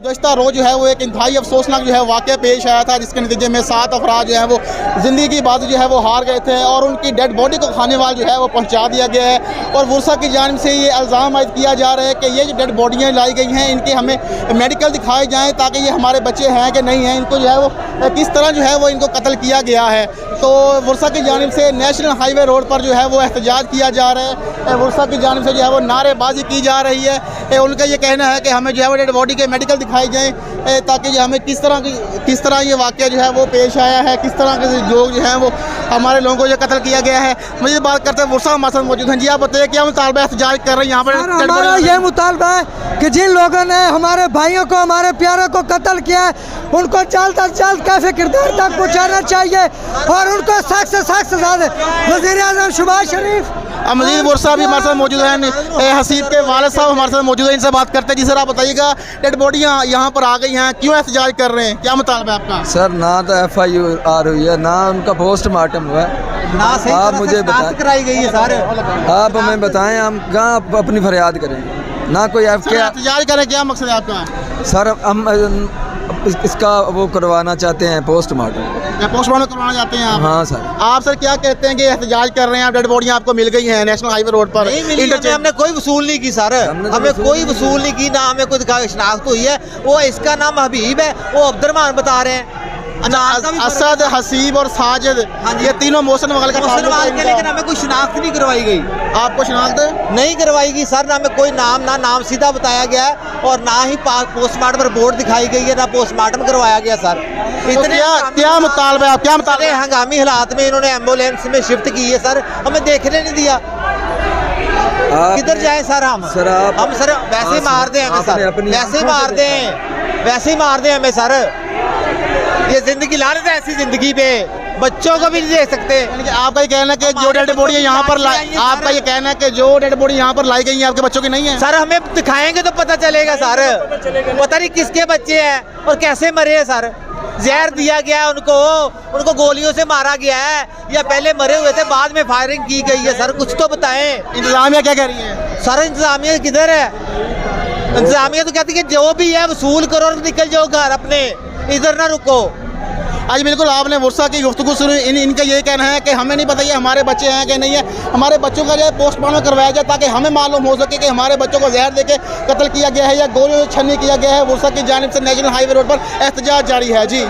गुज़श्ता रोज़ जो है वो एक इंतहाई अफसोसनाक जो है वाक़या पेश आया था, जिसके नतीजे में 7 अफराद जो है वो ज़िंदगी की बाजी जो है वो हार गए थे और उनकी डेड बॉडी को खाने वाला जो है वो पहुंचा दिया गया है। और वर्षा की जानिब से ये इल्ज़ाम आयद किया जा रहा है कि ये जो डेड बॉडियाँ लाई गई हैं इनके हमें मेडिकल दिखाए जाएँ ताकि ये हमारे बच्चे हैं कि नहीं हैं, इनको जो है वो किस तरह जो है वो इनको कत्ल किया गया है। तो वर्षा की जानिब से नेशनल हाईवे रोड पर जो है वो एहतजाज किया जा रहा है, वर्षा की जानिब से जो है वो नारेबाजी की जा रही है। उनका ये कहना है कि हमें जो है वो डेड बॉडी के मेडिकल दिखाई जाएँ ताकि जो हमें किस तरह ये वाक़या जो है वो पेश आया है, किस तरह के लोग जो हैं वो हमारे लोगों को जो कत्ल किया गया है। मुझे बात करते हैं वर्षा हमारे साथ मौजूद हैं। जी आप बताइए क्या मुतालबा एहतजाज कर रहे हैं यहाँ पर? हमारा ये मुतालबा है कि जिन लोगों ने हमारे भाइयों को, हमारे प्यारों को कत्ल किया है उनको जल्द अज जल्द कैफे किरदार तक पहुँचाना चाहिए और उनको सख्त से सख्त सजा दे। वज़ीर-ए-आज़म शहबाज शरीफ मजीद वर्षा भी हमारे साथ मौजूद हैं, हसीब के वालिद साहब हमारे साथ मौजूद हैं, इनसे बात करते हैं। जी सर आप बताइएगा, डेड बॉडियाँ यहाँ पर आ गई हैं, क्यों एहतजाज कर रहे हैं, क्या मुतालबा है आपका? सर ना तो FIR हुई है, ना उनका पोस्टमार्टम हुआ है, ना सही आप मुझे बताएं, कराई गई है सारे। आप हमें बताएं हम कहाँ अपनी फरियाद करें, ना कोई एहतजाज करें, क्या मकसद है आपका? सर हम इसका वो करवाना चाहते हैं पोस्टमार्टम करवाना चाहते हैं आप? हाँ सर। आप सर क्या कहते हैं कि एहतजाज कर रहे हैं, आप डेड बॉडियाँ आपको मिल गई हैं नेशनल हाईवे रोड पर? हमने कोई वसूल नहीं की सर, हमें कोई वसूल नहीं की, ना हमें कोई शनाख्त हुई है। वो इसका नाम हबीब है, वो अब्दुर्रहमान बता रहे हैं। असद, हसीब और साजिद, ये तीनों मोहसिन वाल का के, लेकिन हमें कोई शनाख्त नहीं करवाई गई। आपको शनाख्त नहीं करवाई गई सर, ना हमें कोई नाम सीधा बताया गया है और ना ही पोस्टमार्टम रिपोर्ट दिखाई गई है, ना पोस्टमार्टम करवाया गया सर। इतने क्या मुतालबा है, क्या मुतालबा? हंगामी हालात में इन्होंने एम्बुलेंस में शिफ्ट की है सर, हमें देखने नहीं दिया। किधर जाए सर हम सर वैसे ही मार दें हमें सर, वैसे ही मार दें हमें सर। ये जिंदगी लानत है, ऐसी जिंदगी पे बच्चों को भी नहीं देख सकते। आपका ये कहना है कि जो डेड बॉडी यहाँ पर आपका ये कहना है कि जो डेड बॉडी यहाँ पर लाई गई है आपके बच्चों की नहीं है? सर हमें दिखाएंगे तो पता चलेगा सर, पता नहीं किसके बच्चे हैं और कैसे मरे हैं सर। जहर दिया गया है उनको गोलियों से मारा गया है या पहले मरे हुए थे बाद में फायरिंग की गई है सर, कुछ तो बताएं। इंतजामिया क्या कह रही है सर? इंतजामिया किधर है? इंतजामिया तो कहती है कि जो भी है वसूल करो और निकल जाओ घर अपने, इधर ना रुको। आज बिल्कुल आपने वर्षा की गुफ्तगू सुनी, इनका ये कहना है कि हमें नहीं पता ये हमारे बच्चे हैं कि नहीं है, हमारे बच्चों का जो है पोस्टमार्टम करवाया जाए ताकि हमें मालूम हो सके कि हमारे बच्चों को जहर देके कत्ल किया गया है या गोलियों से छन्नी किया गया है। वर्षा की जानिब से नेशनल हाईवे रोड पर एहतजाज जारी है। जी।